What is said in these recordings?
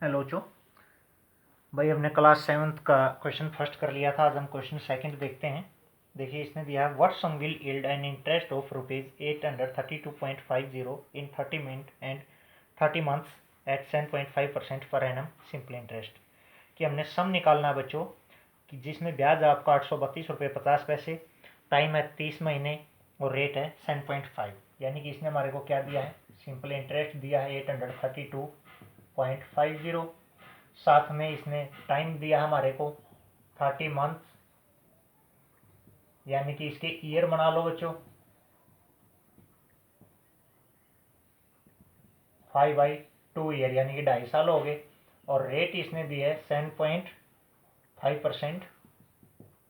Hello बच्चों। भाई हमने क्लास 7th का क्वेश्चन फर्स्ट कर लिया था। आज हम क्वेश्चन सेकंड देखते हैं। देखिए इसने दिया है what sum will yield an interest of ₹832.50 in 30 minute and 30 months at 7.5% per annum simple interest. कि हमने सम निकालना है बच्चों कि जिसमें ब्याज आपका ₹832.50, टाइम है 30 महीने और रेट है 7.5। यानी कि इसने हमारे को क्या दिया है, सिंपल इंटरेस्ट दिया है 832.50। साथ में इसने टाइम दिया हमारे को 30 मंथ्स, यानी कि इसके ईयर बना लो बच्चों 5/2 ईयर, यानी कि 2.5 साल हो गए। और रेट इसने दिया है 7.5%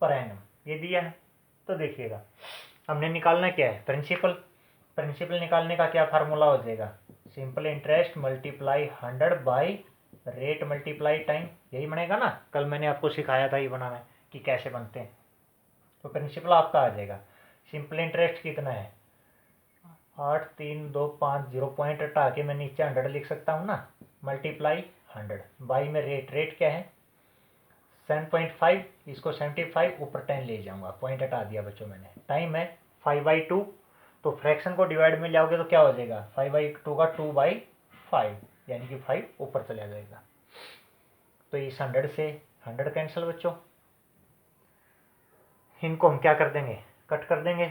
पर एनम, ये दिया है। तो देखिएगा हमने निकालना क्या है, प्रिंसिपल निकालने का क्या फार्मूला हो जाएगा, simple interest multiply 100 by rate multiply time, यही बनेगा ना। कल मैंने आपको सिखाया था ये बनाना कि कैसे बनते हैं। तो प्रिंसिपल आपका आ जाएगा, सिंपल इंटरेस्ट कितना है 83250, पॉइंट हटा के मैं नीचे 100 लिख सकता हूँ ना, मल्टीप्लाई 100 बाई में रेट क्या है 7.5, इसको 75 ऊपर 10 ले जाऊंगा, पॉइंट हटा दिया बच्चों मैंने। टाइम है 5/2, तो फ्रैक्शन को डिवाइड में लाओगे तो क्या हो जाएगा 5/2 का 2/5, यानी कि 5 ऊपर चला जाएगा। तो इस 100 से 100 कैंसिल बच्चों, इनको हम क्या कर देंगे, कट कर देंगे।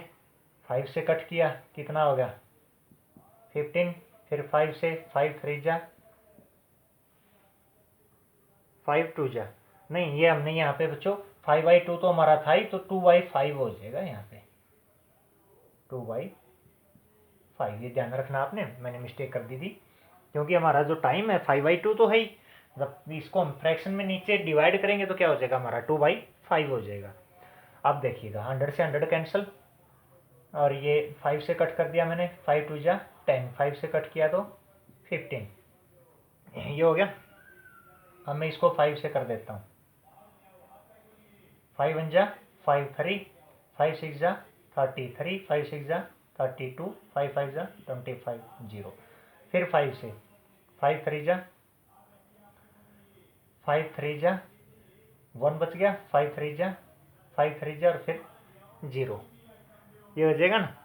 5 से कट किया कितना हो गया 15, फिर 5 से 5 3 जा 5 2 जा, नहीं ये हमने यहाँ पे बच्चों 5/2 तो हमारा था ही, तो 2/5 हो जाएगा यहाँ पे 2/5। ये ध्यान रखना आपने, मैंने मिस्टेक कर दी थी, क्योंकि हमारा जो टाइम है 5/2 तो है ही। जब इसको हम फ्रैक्शन में नीचे डिवाइड करेंगे तो क्या हो जाएगा हमारा 2/5 हो जाएगा। अब देखिएगा 100 से 100 कैंसिल, और ये 5 से कट कर दिया मैंने, 5 2 जा 10, 5 से कट किया तो 15, ये हो गया। अब मैं इसको 5 से कर देता हूँ, 5 1 जा 5 3, 5 6 जा 33, 5 6 जा 32, 5 5 जा 25 0, फिर 5 से 5 3 जा 1 बच गया, 5 3 जा और फिर 0, ये हो जाएगा ना।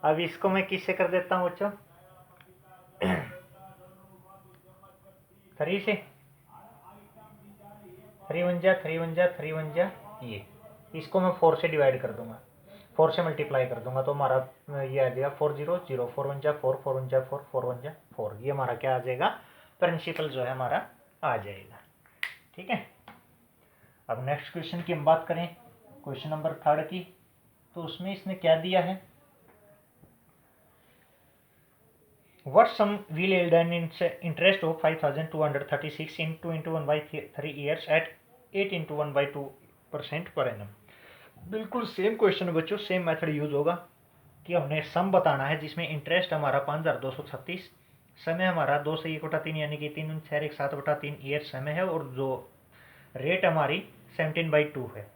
अब इसको मैं किससे कर देता हूँ बच्चों 3 से, 3 1 जा 3 1 जा 3 1 जा, ये इसको मैं 4 से डिवाइड कर दूंगा, 4 से मल्टीप्लाई कर दूंगा, तो हमारा ये आ जाएगा 4 0 0, 4 1 जा 4, 4 1 जा 4, 4 1 जा 4, ये हमारा क्या आ जाएगा प्रिंसिपल जो है हमारा आ जाएगा। ठीक है। अब नेक्स्ट क्वेश्चन की हम बात करें, क्वेश्चन नंबर 3 की, तो उसमें इसने क्या दिया है, what sum will yield an interest of 5236 into 1/3 years at 8 into 1/2% per annum। बिल्कुल सेम क्वेश्चन बच्चों, सेम मेथड यूज होगा कि हमने सम बताना है जिसमें इंटरेस्ट हमारा 5236, समय हमारा 2 से 1/3 यानी कि 3 6 7/3 ईयर समय है, और जो रेट हमारी 17/2 है।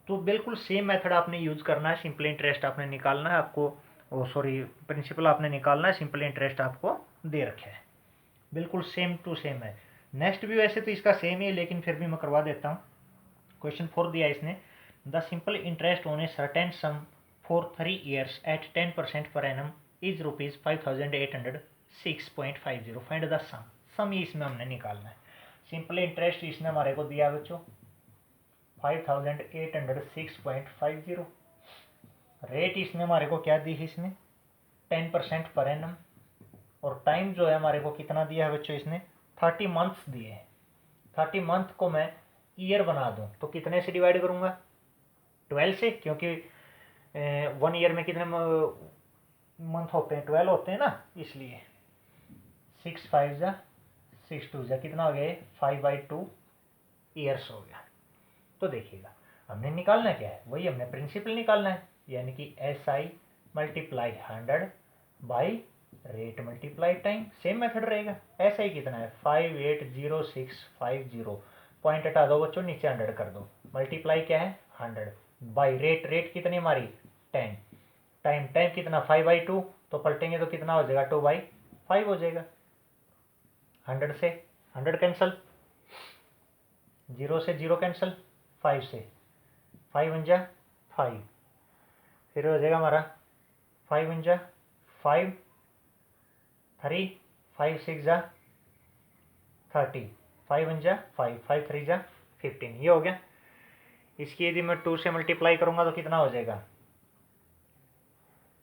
तो बिल्कुल सेम मेथड आपने यूज करना है, सिंपल इंटरेस्ट आपने निकालना है आपको, प्रिंसिपल आपने निकालना है, सिंपल इंटरेस्ट आपको दे रखा है, बिल्कुल सेम टू सेम है। नेक्स्ट भी वैसे तो इसका सेम ही है, लेकिन फिर भी मैं करवा देता हूँ। क्वेश्चन 4 दिया इसने, the simple interest on a certain sum for 3 years at 10% per annum is ₹5806.50, find the sum ही इसमें हमने निकालना है। सिंपल इंटरेस्ट इसने हमारे को दिया बच्चों 5806.50, रेट इसने हमारे को क्या दी है इसने 10% पर एनम, और टाइम जो है हमारे को कितना दिया है बच्चों इसने 30 मंथ्स दिए हैं। 30 मंथ को मैं ईयर बना दूं तो कितने से डिवाइड करूंगा 12 से, क्योंकि 1 ईयर में कितने मंथ होते हैं 12 होते हैं ना, इसलिए 6 5 जा 6 2 जा कितना हो गया 5/2 ईयर्स हो गया। तो देखिएगा हमने निकालना क्या है, वही हमने प्रिंसिपल निकालना है, यानी कि SI multiply 100 by rate multiply time, same method रहेगा। SI कितना है 580,650, पॉइंट हटा दो बच्चों, नीचे 100 कर दो, मल्टीप्लाई क्या है 100 बाई रेट कितनी हमारी 10, टाइम कितना 5/2, तो पलटेंगे तो कितना हो जाएगा 2/5 हो जाएगा। 100 से 100 कैंसल, 0 से 0 कैंसिल, 5 से 5 वन जा 5, फिर हो जाएगा हमारा 5 वन जा 5, 3 5 6 जा 30, 5 वन जा 5, 5 3 जा 15, ये हो गया। इसकी यदि मैं 2 से मल्टीप्लाई करूंगा तो कितना हो जाएगा,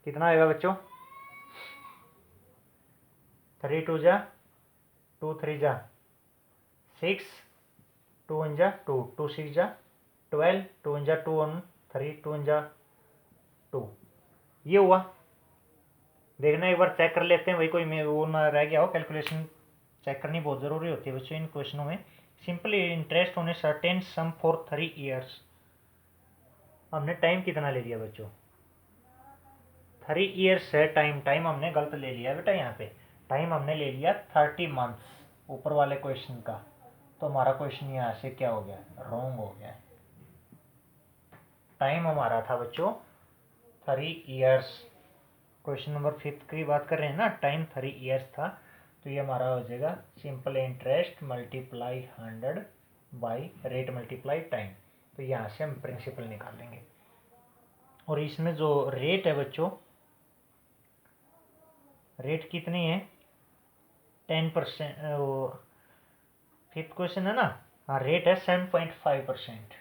कितना आएगा बच्चों, 3 2 जा 2 3 जा 6, 2 वन जा 2, 2 6 जा 12, 2 वन जा 2 1 3, 2 वन जा 2, ये हुआ। देखना एक बार चेक कर लेते हैं, वही कोई में वो ना रह गया हो, कैलकुलेशन चेक करनी बहुत ज़रूरी होती है बच्चों इन क्वेश्चनों में। Simply interest on a certain sum for 3 years, हमने टाइम कितना ले लिया बच्चों, 3 ईयर्स है टाइम, टाइम हमने गलत ले लिया बेटा, यहाँ पे टाइम हमने ले लिया 30 मंथ्स ऊपर वाले क्वेश्चन का, तो हमारा क्वेश्चन यहाँ से क्या हो गया, रॉन्ग हो गया। टाइम हमारा था बच्चों 3 ईयर्स, क्वेश्चन नंबर 5 की बात कर रहे हैं ना, टाइम 3 ईयर्स था, तो ये हमारा हो जाएगा simple interest multiply 100 by rate multiply time, तो यहाँ से हम प्रिंसिपल निकाल लेंगे। और इसमें जो रेट है बच्चों, रेट कितनी है 10%, वो 5th क्वेश्चन है ना, हाँ रेट है 7.5%,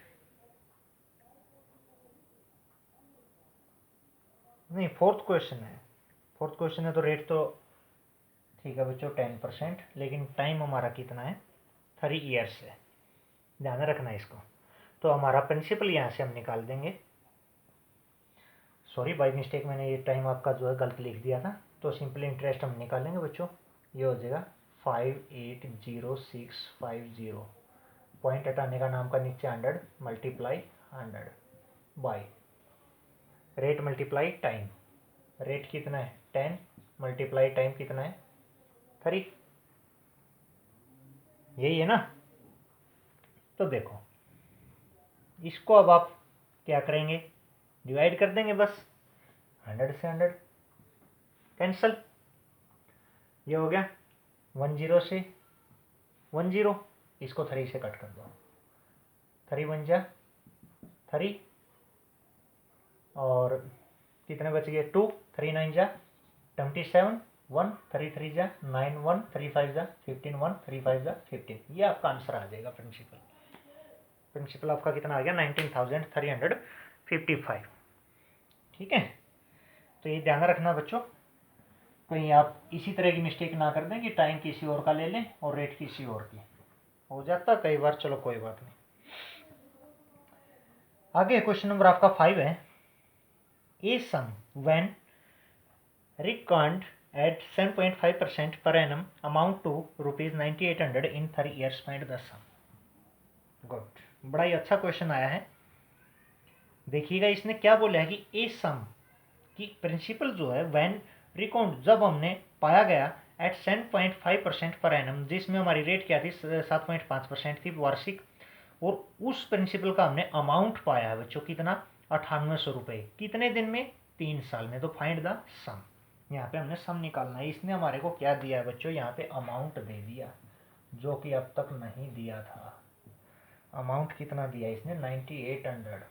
नहीं 4th क्वेश्चन है, 4th क्वेश्चन है तो रेट तो ठीक है बच्चों 10%, लेकिन टाइम हमारा कितना है 3 ईयर्स है, ध्यान रखना है इसको। तो हमारा प्रिंसिपल यहाँ से हम निकाल देंगे, सॉरी बाय मिस्टेक मैंने ये टाइम आपका जो है गलत लिख दिया था, तो सिंपल इंटरेस्ट हम निकालेंगे बच्चों, ये हो जाएगा 580,650, पॉइंट हटाने का नाम का नीचे 100 multiply 100 by rate multiply time, rate कितना है 10 मल्टीप्लाई टाइम कितना है 3, यही है ना। तो देखो इसको अब आप क्या करेंगे, डिवाइड कर देंगे बस, 100 से 100 कैंसल, ये हो गया 10 से 10, इसको 3 से कट कर दो, 3 वन जा 3, और कितने बच गए 2, 3 9 जा 27, 1 3 3 जा 9, 1 3 5 जा 15, 1 3 5 जा 15, ये आपका आंसर आ जाएगा प्रिंसिपल। प्रिंसिपल आपका कितना आ गया 19,355, ठीक है। तो ये ध्यान रखना बच्चों, कहीं आप इसी तरह की मिस्टेक ना कर दें कि टाइम किसी और का ले लें और रेट किसी और की, हो जाता कई बार, चलो कोई बात नहीं। आगे क्वेश्चन नंबर आपका 5 है, ए सम when record at 7.5% per annum amount to ₹9800 in 3 years, find the sum। Good, बड़ा ही अच्छा क्वेश्चन आया है। देखिएगा इसने क्या बोला है कि ए सम की प्रिंसिपल जो है व्हेन रिकॉर्ड, जब हमने पाया गया एट 7.5% पर एनम, जिसमें हमारी रेट क्या थी 7.5% थी वार्षिक, और उस प्रिंसिपल का हमने अमाउंट पाया है बच्चों कितना 9800 रुपये, कितने दिन में 3 साल में, तो फाइंड द सम। यहाँ पे हमने सम निकालना है। इसने हमारे को क्या दिया है बच्चों, यहाँ पे अमाउंट दे दिया जो कि अब तक नहीं दिया था। अमाउंट कितना दिया इसने 9800,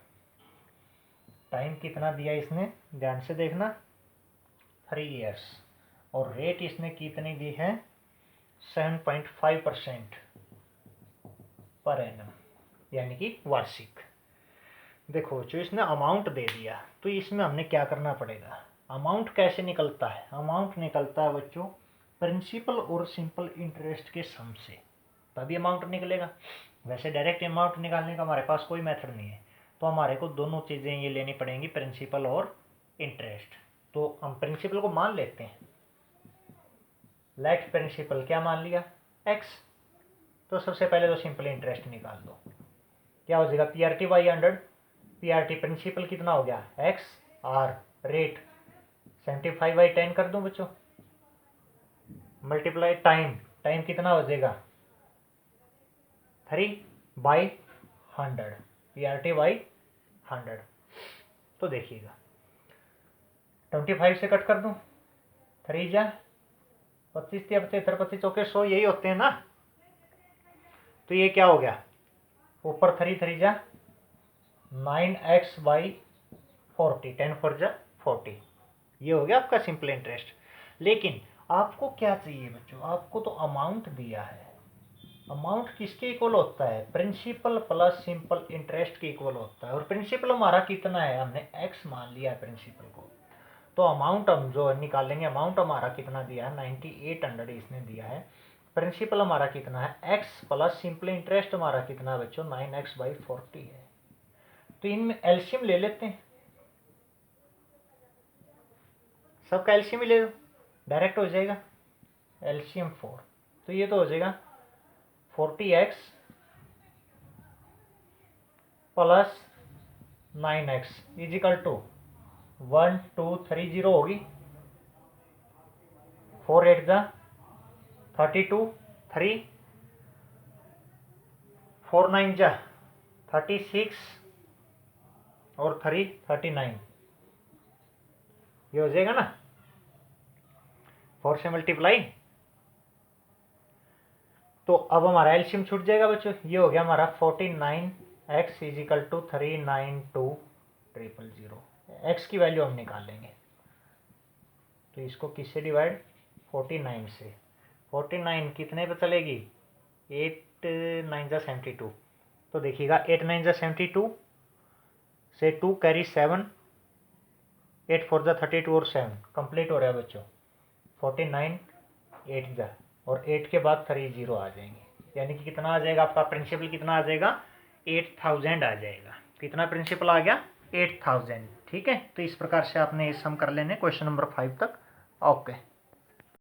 टाइम कितना दिया इसने ध्यान से देखना 3 ईयर्स, और रेट इसने कितनी दी है 7.5% पर एनम, यानी कि वार्षिक। देखो जो इसने अमाउंट दे दिया, तो इसमें हमने क्या करना पड़ेगा, अमाउंट कैसे निकलता है, अमाउंट निकलता है बच्चों प्रिंसिपल और सिंपल इंटरेस्ट के सम से, तभी अमाउंट निकलेगा। वैसे डायरेक्ट अमाउंट निकालने का हमारे पास कोई मेथड नहीं है, तो हमारे को दोनों चीज़ें ये लेनी पड़ेंगी, प्रिंसिपल और इंटरेस्ट। तो हम प्रिंसिपल को मान लेते हैं, लेट प्रिंसिपल क्या मान लिया x, तो सबसे पहले तो सिंपल इंटरेस्ट निकाल दो, क्या हो जाएगा PRT बाई 100, PRT प्रिंसिपल कितना हो गया x, r रेट 75/10 कर दूं बच्चों, मल्टीप्लाई टाइम, टाइम कितना हो जाएगा 3/100, PRT बाई 100। तो देखिएगा 25 से कट कर दूं, 3 जा 25 या 75, 25 चौके 100, यही होते हैं ना। तो ये क्या हो गया ऊपर 3 3 जा 9x/40, 10 4 जा 40। ये हो गया आपका सिंपल इंटरेस्ट। लेकिन आपको क्या चाहिए बच्चों, आपको तो अमाउंट दिया है। अमाउंट किसके इक्वल होता है, प्रिंसिपल प्लस सिंपल इंटरेस्ट के इक्वल होता है। और प्रिंसिपल हमारा कितना है, हमने x मान लिया है प्रिंसिपल को, तो अमाउंट हम जो निकालेंगे, अमाउंट हमारा कितना दिया है 9800 इसने दिया है। प्रिंसिपल हमारा कितना है x प्लस सिंपल इंटरेस्ट हमारा कितना है बच्चों 9x/40 है। तो इनमें एलसीएम ले लेते हैं, सबका एलसीएम ही ले लो, डायरेक्ट हो जाएगा एलसीएम 4। तो ये तो हो जाएगा 40x plus 9x is equal to 1230 होगी, 4 8 जा 32, 3 4 9 जा 36 और 3 39। ये हो जाएगा ना 4 से मल्टीप्लाई। तो अब हमारा एलसीएम छूट जाएगा बच्चों, ये हो गया हमारा 49x इजिकल टू 392000। x की वैल्यू हम निकाल लेंगे, तो इसको किससे डिवाइड 49 से, 49 कितने पे चलेगी 8 9 जा 72। तो देखिएगा 8 9 जा 72 से 2 कैरी 7, 8 4 जा 32 और 7 कंप्लीट हो रहा है बच्चों 49 8 जा, और 8 के बाद 30 आ जाएंगे, यानी कि कितना आ जाएगा आपका प्रिंसिपल, कितना आ जाएगा 8000 आ जाएगा। कितना प्रिंसिपल आ गया 8000। ठीक है, तो इस प्रकार से आपने ये सम कर लेने क्वेश्चन नंबर 5 तक। ओके।